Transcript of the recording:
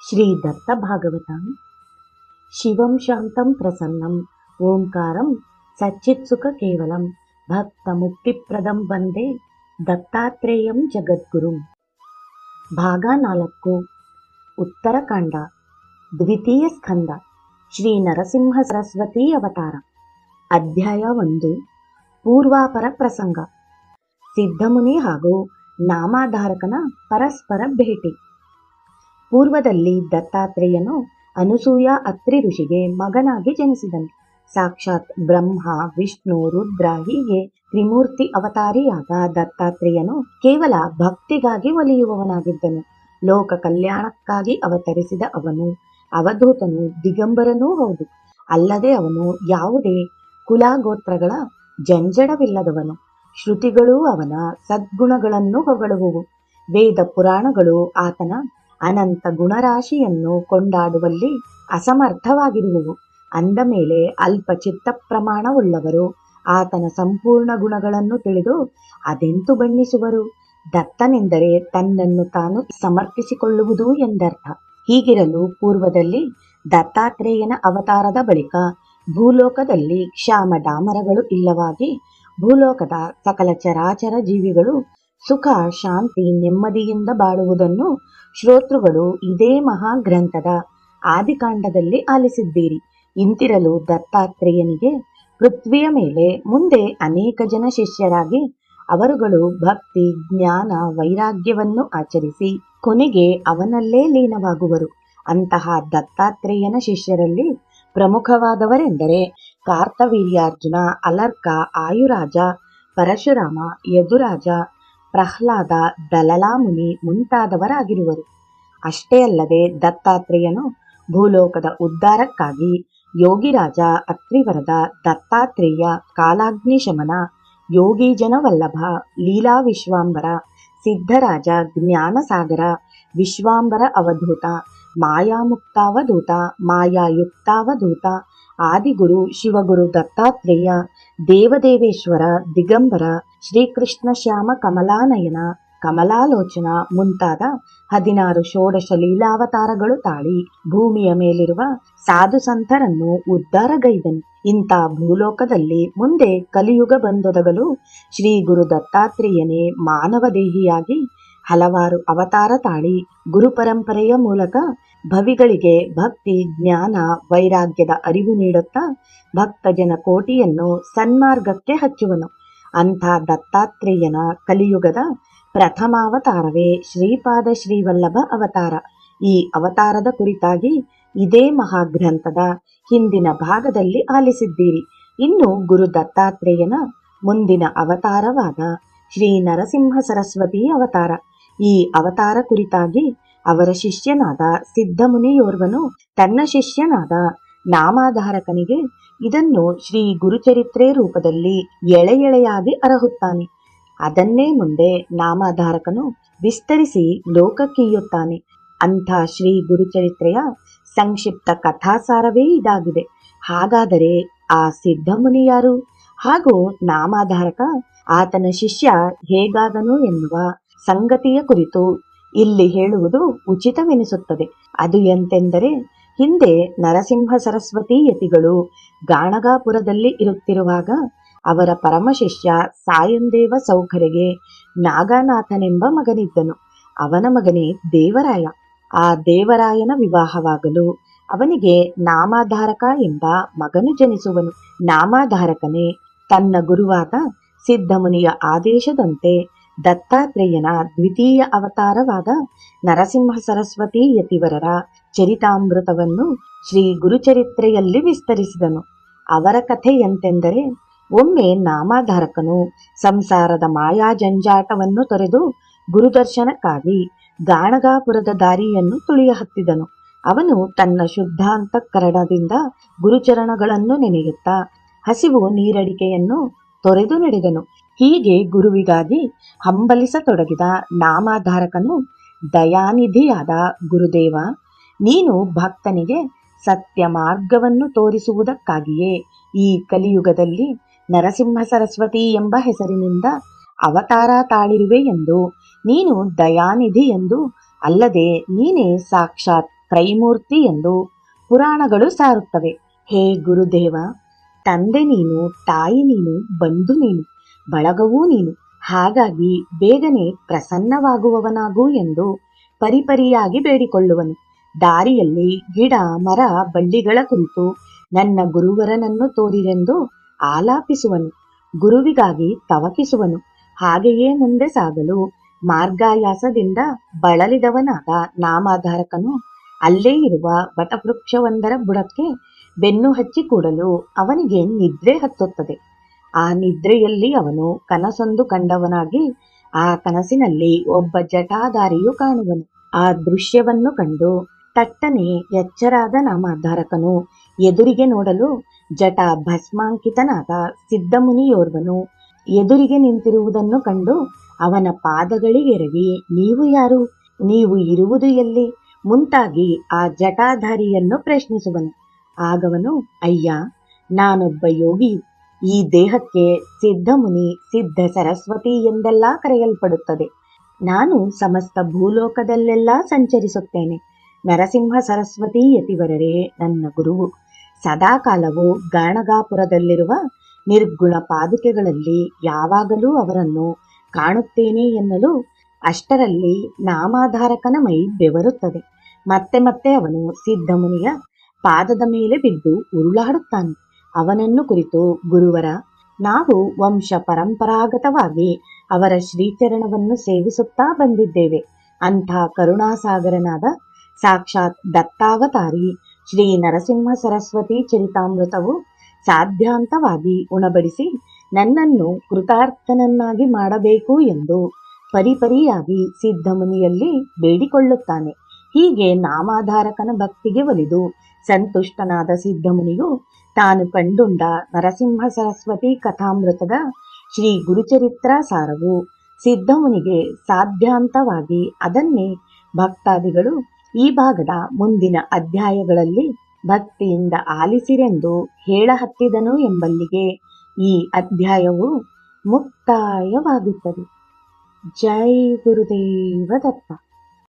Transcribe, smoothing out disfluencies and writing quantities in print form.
ಶ್ರೀ ದತ್ತ ಭಾಗವತ. ಶಿವಂ ಶಾಂತಂ ಪ್ರಸನ್ನಂ ಓಂಕಾರಂ ಸಚ್ಚಿತ್ಸುಖ ಕೇವಲಂ ಭಕ್ತ ಮುಕ್ತಿಪ್ರದಂ ವಂದೇ ದತ್ತಾತ್ರೇಯಂ ಜಗದ್ಗುರುಂ. ಭಾಗ 4. ಉತ್ತರಕಾಂಡ. ದ್ವಿತೀಯ ಸ್ಕಂದ. ಶ್ರೀ ನರಸಿಂಹ ಸರಸ್ವತಿ ಅವತಾರ. ಅಧ್ಯಾಯ 1. ಪೂರ್ವಾಪರ ಪ್ರಸಂಗ. ಸಿದ್ಧಮುನಿ ಹಾಗೂ ನಾಮಾಧಾರಕನ ಪರಸ್ಪರ ಭೇಟಿ. ಪೂರ್ವದಲ್ಲಿ ದತ್ತಾತ್ರೇಯನು ಅನಸೂಯ ಅತ್ರಿ ಋಷಿಗೆ ಮಗನಾಗಿ ಜನಿಸಿದನು. ಸಾಕ್ಷಾತ್ ಬ್ರಹ್ಮ, ವಿಷ್ಣು, ರುದ್ರ ಹೀಗೆ ತ್ರಿಮೂರ್ತಿ ಅವತಾರಿಯಾದ ದತ್ತಾತ್ರೇಯನು ಕೇವಲ ಭಕ್ತಿಗಾಗಿ ಒಲಿಯುವವನಾಗಿದ್ದನು. ಲೋಕ ಕಲ್ಯಾಣಕ್ಕಾಗಿ ಅವತರಿಸಿದ ಅವನು ಅವಧೂತನು, ದಿಗಂಬರನೂ ಹೌದು. ಅಲ್ಲದೆ ಅವನು ಯಾವುದೇ ಕುಲಗೋತ್ರಗಳ ಜಂಜಡವಿಲ್ಲದವನು. ಶ್ರುತಿಗಳೂ ಅವನ ಸದ್ಗುಣಗಳನ್ನು ಹೊಗಳುವುವು. ವೇದ ಪುರಾಣಗಳು ಆತನ ಅನಂತ ಗುಣರಾಶಿಯನ್ನು ಕೊಂಡಾಡುವಲ್ಲಿ ಅಸಮರ್ಥವಾಗಿರುವುವು. ಅಂದ ಮೇಲೆ ಅಲ್ಪ ಚಿತ್ತ ಪ್ರಮಾಣವುಳ್ಳವರು ಆತನ ಸಂಪೂರ್ಣ ಗುಣಗಳನ್ನು ತಿಳಿದು ಅದೆಂತು ಬಣ್ಣಿಸುವರು. ದತ್ತನೆಂದರೆ ತನ್ನನ್ನು ತಾನು ಸಮರ್ಪಿಸಿಕೊಳ್ಳುವುದು ಎಂದರ್ಥ. ಹೀಗಿರಲು ಪೂರ್ವದಲ್ಲಿ ದತ್ತಾತ್ರೇಯನ ಅವತಾರದ ಬಳಿಕ ಭೂಲೋಕದಲ್ಲಿ ಕ್ಷಾಮ ಡಾಮರಗಳು ಇಲ್ಲವಾಗಿ ಭೂಲೋಕದ ಸಕಲ ಚರಾಚರ ಜೀವಿಗಳು ಸುಖ, ಶಾಂತಿ, ನೆಮ್ಮದಿಯಿಂದ ಬಾಳುವುದನ್ನು ಶ್ರೋತೃಗಳು ಇದೇ ಮಹಾಗ್ರಂಥದ ಆದಿಕಾಂಡದಲ್ಲಿ ಆಲಿಸಿದ್ದೀರಿ. ಇಂತಿರಲು ದತ್ತಾತ್ರೇಯನಿಗೆ ಪೃಥ್ವಿಯ ಮೇಲೆ ಮುಂದೆ ಅನೇಕ ಜನ ಶಿಷ್ಯರಾಗಿ ಅವರುಗಳು ಭಕ್ತಿ, ಜ್ಞಾನ, ವೈರಾಗ್ಯವನ್ನು ಆಚರಿಸಿ ಕೊನೆಗೆ ಅವನಲ್ಲೇ ಲೀನವಾಗುವರು. ಅಂತಹ ದತ್ತಾತ್ರೇಯನ ಶಿಷ್ಯರಲ್ಲಿ ಪ್ರಮುಖವಾದವರೆಂದರೆ ಕಾರ್ತವೀರ್ಯಾರ್ಜುನ, ಅಲರ್ಕ, ಆಯುರಾಜ, ಪರಶುರಾಮ, ಯದುರಾಜ, ಪ್ರಹ್ಲಾದ, ದಲಲಾಮುನಿ ಮುಂತಾದವರಾಗಿರುವರು. ಅಷ್ಟೇ ಅಲ್ಲದೆ ದತ್ತಾತ್ರೇಯನು ಭೂಲೋಕದ ಉದ್ಧಾರಕ್ಕಾಗಿ ಯೋಗಿರಾಜ, ಅತ್ರಿವರದ, ದತ್ತಾತ್ರೇಯ, ಕಾಲಾಗ್ನಿಶಮನ, ಯೋಗೀಜನ ವಲ್ಲಭ, ಲೀಲಾ ವಿಶ್ವಾಂಬರ, ಸಿದ್ಧರಾಜ, ಜ್ಞಾನಸಾಗರ, ವಿಶ್ವಾಂಬರ ಅವಧೂತ, ಮಾಯಾಮುಕ್ತಾವಧೂತ, ಮಾಯಾಯುಕ್ತಾವಧೂತ, ಆದಿಗುರು ಶಿವಗುರು ದತ್ತಾತ್ರೇಯ, ದೇವದೇವೇಶ್ವರ, ದಿಗಂಬರ, ಶ್ರೀಕೃಷ್ಣ ಶ್ಯಾಮ ಕಮಲಾನಯನ, ಕಮಲಾಲೋಚನ ಮುಂತಾದ 16 ಷೋಡಶ ಲೀಲಾವತಾರಗಳು ತಾಳಿ ಭೂಮಿಯ ಮೇಲಿರುವ ಸಾಧು ಸಂತರನ್ನು ಉದ್ಧಾರಗೈದನು. ಇಂಥ ಭೂಲೋಕದಲ್ಲಿ ಮುಂದೆ ಕಲಿಯುಗ ಬಂದೊದಗಲು ಶ್ರೀ ಗುರು ದತ್ತಾತ್ರೇಯನೇ ಮಾನವ ದೇಹಿಯಾಗಿ ಹಲವಾರು ಅವತಾರ ತಾಳಿ ಗುರು ಪರಂಪರೆಯ ಮೂಲಕ ಭವಿಗಳಿಗೆ ಭಕ್ತಿ, ಜ್ಞಾನ, ವೈರಾಗ್ಯದ ಅರಿವು ನೀಡುತ್ತಾ ಭಕ್ತಜನ ಕೋಟಿಯನ್ನು ಸನ್ಮಾರ್ಗಕ್ಕೆ ಹಚ್ಚುವನು. ಅಂಥ ದತ್ತಾತ್ರೇಯನ ಕಲಿಯುಗದ ಪ್ರಥಮಾವತಾರವೇ ಶ್ರೀಪಾದ ಶ್ರೀವಲ್ಲಭ ಅವತಾರ. ಈ ಅವತಾರದ ಕುರಿತಾಗಿ ಇದೇ ಮಹಾಗ್ರಂಥದ ಹಿಂದಿನ ಭಾಗದಲ್ಲಿ ಆಲಿಸಿದ್ದೀರಿ. ಇನ್ನು ಗುರು ದತ್ತಾತ್ರೇಯನ ಮುಂದಿನ ಅವತಾರವಾದ ಶ್ರೀ ನರಸಿಂಹ ಸರಸ್ವತಿ ಅವತಾರ. ಈ ಅವತಾರ ಕುರಿತಾಗಿ ಅವರ ಶಿಷ್ಯನಾದ ಸಿದ್ಧಮುನಿಯೋರ್ವನು ತನ್ನ ಶಿಷ್ಯನಾದ ನಾಮಾಧಾರಕನಿಗೆ ಇದನ್ನು ಶ್ರೀ ಗುರುಚರಿತ್ರೆ ರೂಪದಲ್ಲಿ ಎಳೆಯಾಗಿ ಅರಹುತ್ತಾನೆ. ಅದನ್ನೇ ಮುಂದೆ ನಾಮಾಧಾರಕನು ವಿಸ್ತರಿಸಿ ಲೋಕಕ್ಕೀಯುತ್ತಾನೆ. ಅಂಥ ಶ್ರೀ ಗುರುಚರಿತ್ರೆಯ ಸಂಕ್ಷಿಪ್ತ ಕಥಾಸಾರವೇ ಇದಾಗಿದೆ. ಹಾಗಾದರೆ ಆ ಸಿದ್ಧಮುನಿ ಯಾರು ಹಾಗೂ ನಾಮಾಧಾರಕ ಆತನ ಶಿಷ್ಯ ಹೇಗಾದನು ಎನ್ನುವ ಸಂಗತಿಯ ಕುರಿತು ಇಲ್ಲಿ ಹೇಳುವುದು ಉಚಿತವೆನಿಸುತ್ತದೆ. ಅದು ಎಂತೆಂದರೆ, ಹಿಂದೆ ನರಸಿಂಹ ಸರಸ್ವತಿ ಯತಿಗಳು ಗಾಣಗಾಪುರದಲ್ಲಿ ಇರುತ್ತಿರುವಾಗ ಅವರ ಪರಮಶಿಷ್ಯ ಸಾಯಂದೇವ ಸೌಖರಿಗೆ ನಾಗನಾಥನೆಂಬ ಮಗನಿದ್ದನು. ಅವನ ಮಗನೇ ದೇವರಾಯ. ಆ ದೇವರಾಯನ ವಿವಾಹವಾಗಲು ಅವನಿಗೆ ನಾಮಾಧಾರಕ ಎಂಬ ಮಗನು ಜನಿಸುವನು. ನಾಮಾಧಾರಕನೇ ತನ್ನ ಗುರುವಾದ ಸಿದ್ಧಮುನಿಯ ಆದೇಶದಂತೆ ದತ್ತಾತ್ರೇಯನ ದ್ವಿತೀಯ ಅವತಾರವಾದ ನರಸಿಂಹ ಸರಸ್ವತಿ ಯತಿವರರ ಚರಿತಾಮೃತವನ್ನು ಶ್ರೀ ಗುರುಚರಿತ್ರೆಯಲ್ಲಿ ವಿಸ್ತರಿಸಿದನು. ಅವರ ಕಥೆ ಎಂತೆಂದರೆ, ಒಮ್ಮೆ ನಾಮಾಧಾರಕನು ಸಂಸಾರದ ಮಾಯಾ ಜಂಜಾಟವನ್ನು ತೊರೆದು ಗುರುದರ್ಶನಕ್ಕಾಗಿ ಗಾಣಗಾಪುರದ ದಾರಿಯನ್ನು ತುಳಿಯ ಹತ್ತಿದನು. ಅವನು ತನ್ನ ಶುದ್ಧಾಂತಃಕರಣದಿಂದ ಗುರುಚರಣಗಳನ್ನು ನೆನೆಯುತ್ತಾ ಹಸಿವು ನೀರಡಿಕೆಯನ್ನು ತೊರೆದು ನಡೆದನು. ಹೀಗೆ ಗುರುವಿಗಾಗಿ ಹಂಬಲಿಸತೊಡಗಿದ ನಾಮಾಧಾರಕನು ದಯಾನಿಧಿಯಾದ ಗುರುದೇವ, ನೀನು ಭಕ್ತನಿಗೆ ಸತ್ಯ ಮಾರ್ಗವನ್ನು ತೋರಿಸುವುದಕ್ಕಾಗಿಯೇ ಈ ಕಲಿಯುಗದಲ್ಲಿ ನರಸಿಂಹ ಸರಸ್ವತಿ ಎಂಬ ಹೆಸರಿನಿಂದ ಅವತಾರ ತಾಳಿರುವೆ ಎಂದು, ನೀನು ದಯಾನಿಧಿ ಎಂದು, ಅಲ್ಲದೆ ನೀನೇ ಸಾಕ್ಷಾತ್ ತ್ರೈಮೂರ್ತಿ ಎಂದು ಪುರಾಣಗಳು ಸಾರುತ್ತವೆ. ಹೇ ಗುರುದೇವ, ತಂದೆ ನೀನು, ತಾಯಿ ನೀನು, ಬಂಧು ನೀನು, ಬಳಗವೂ ನೀನು. ಹಾಗಾಗಿ ಬೇಗನೆ ಪ್ರಸನ್ನವಾಗುವವನಾಗು ಎಂದು ಪರಿಪರಿಯಾಗಿ ಬೇಡಿಕೊಳ್ಳುವನು. ದಾರಿಯಲ್ಲಿ ಗಿಡ ಮರ ಬಳ್ಳಿಗಳ ಕುರಿತು ನನ್ನ ಗುರುವರನನ್ನು ತೋರಿರೆಂದು ಆಲಾಪಿಸುವನು. ಗುರುವಿಗಾಗಿ ತವಕಿಸುವನು. ಹಾಗೆಯೇ ಮುಂದೆ ಸಾಗಲು ಮಾರ್ಗಾಯಾಸದಿಂದ ಬಳಲಿದವನಾದ ನಾಮಾಧಾರಕನು ಅಲ್ಲೇ ಇರುವ ವಟವೃಕ್ಷವೊಂದರ ಬುಡಕ್ಕೆ ಬೆನ್ನು ಹಚ್ಚಿ ಕೂಡಲು ಅವನಿಗೆ ನಿದ್ರೆ ಹತ್ತುತ್ತದೆ. ಆ ನಿದ್ರೆಯಲ್ಲಿ ಅವನು ಕನಸೊಂದು ಕಂಡವನಾಗಿ ಆ ಕನಸಿನಲ್ಲಿ ಒಬ್ಬ ಜಟಾಧಾರಿಯು ಕಾಣುವನು. ಆ ದೃಶ್ಯವನ್ನು ಕಂಡು ತಟ್ಟನೆ ಎಚ್ಚರಾದ ನಾಮಾಧಾರಕನು ಎದುರಿಗೆ ನೋಡಲು ಜಟ ಭಸ್ಮಾಂಕಿತನಾದ ಸಿದ್ಧಮುನಿಯೋರ್ವನು ಎದುರಿಗೆ ನಿಂತಿರುವುದನ್ನು ಕಂಡು ಅವನ ಪಾದಗಳಿಗೆರಗಿ, ನೀವು ಯಾರು, ನೀವು ಇರುವುದು ಎಲ್ಲಿ ಮುಂತಾಗಿ ಆ ಜಟಾಧಾರಿಯನ್ನು ಪ್ರಶ್ನಿಸುವನು. ಆಗವನು, ಅಯ್ಯ, ನಾನೊಬ್ಬ ಯೋಗಿಯು. ಈ ದೇಹಕ್ಕೆ ಸಿದ್ಧಮುನಿ, ಸಿದ್ಧ ಸರಸ್ವತಿ ಎಂದೆಲ್ಲ ಕರೆಯಲ್ಪಡುತ್ತದೆ. ನಾನು ಸಮಸ್ತ ಭೂಲೋಕದಲ್ಲೆಲ್ಲ ಸಂಚರಿಸುತ್ತೇನೆ. ನರಸಿಂಹ ಸರಸ್ವತಿ ಯತಿವರರೇ ನನ್ನ ಗುರುವು. ಸದಾಕಾಲವೂ ಗಾಣಗಾಪುರದಲ್ಲಿರುವ ನಿರ್ಗುಣ ಪಾದುಕೆಗಳಲ್ಲಿ ಯಾವಾಗಲೂ ಅವರನ್ನು ಕಾಣುತ್ತೇನೆ ಎನ್ನಲು ಅಷ್ಟರಲ್ಲಿ ನಾಮಾಧಾರಕನ ಮೈ ಬೆವರುತ್ತದೆ. ಮತ್ತೆ ಮತ್ತೆ ಅವನು ಸಿದ್ಧಮುನಿಯ ಪಾದದ ಮೇಲೆ ಬಿದ್ದು ಉರುಳಾಡುತ್ತಾನೆ. ಅವನನ್ನು ಕುರಿತು, ಗುರುವರ, ನಾವು ವಂಶ ಪರಂಪರಾಗತವಾಗಿ ಅವರ ಶ್ರೀಚರಣವನ್ನು ಸೇವಿಸುತ್ತಾ ಬಂದಿದ್ದೇವೆ. ಅಂಥ ಕರುಣಾಸಾಗರನಾದ ಸಾಕ್ಷಾತ್ ದತ್ತಾವತಾರಿ ಶ್ರೀ ನರಸಿಂಹ ಸರಸ್ವತಿ ಚರಿತಾಮೃತವು ಸಾಧ್ಯಾಂತವಾಗಿ ಉಣಬಡಿಸಿ ನನ್ನನ್ನು ಕೃತಾರ್ಥನನ್ನಾಗಿ ಮಾಡಬೇಕು ಎಂದು ಪರಿಪರಿಯಾಗಿ ಸಿದ್ಧಮುನಿಯಲ್ಲಿ ಬೇಡಿಕೊಳ್ಳುತ್ತಾನೆ. ಹೀಗೆ ನಾಮಾಧಾರಕನ ಭಕ್ತಿಗೆ ಒಲಿದು ಸಂತುಷ್ಟನಾದ ಸಿದ್ಧಮುನಿಯು ತಾನು ಕಂಡುಂಡ ನರಸಿಂಹ ಸರಸ್ವತಿ ಕಥಾಮೃತದ ಶ್ರೀ ಗುರುಚರಿತ್ರ ಸಾರವು ಸಿದ್ಧಮುನಿಗೆ ಸಾಧ್ಯಾಂತವಾಗಿ ಅದನ್ನೇ ಭಕ್ತಾದಿಗಳು ಈ ಭಾಗದ ಮುಂದಿನ ಅಧ್ಯಾಯಗಳಲ್ಲಿ ಭಕ್ತಿಯಿಂದ ಆಲಿಸಿರೆಂದು ಹೇಳಹತ್ತಿದನು ಎಂಬಲ್ಲಿಗೆ ಈ ಅಧ್ಯಾಯವು ಮುಕ್ತಾಯವಾಗುತ್ತದೆ. ಜೈ ಗುರುದೇವ ದತ್ತ.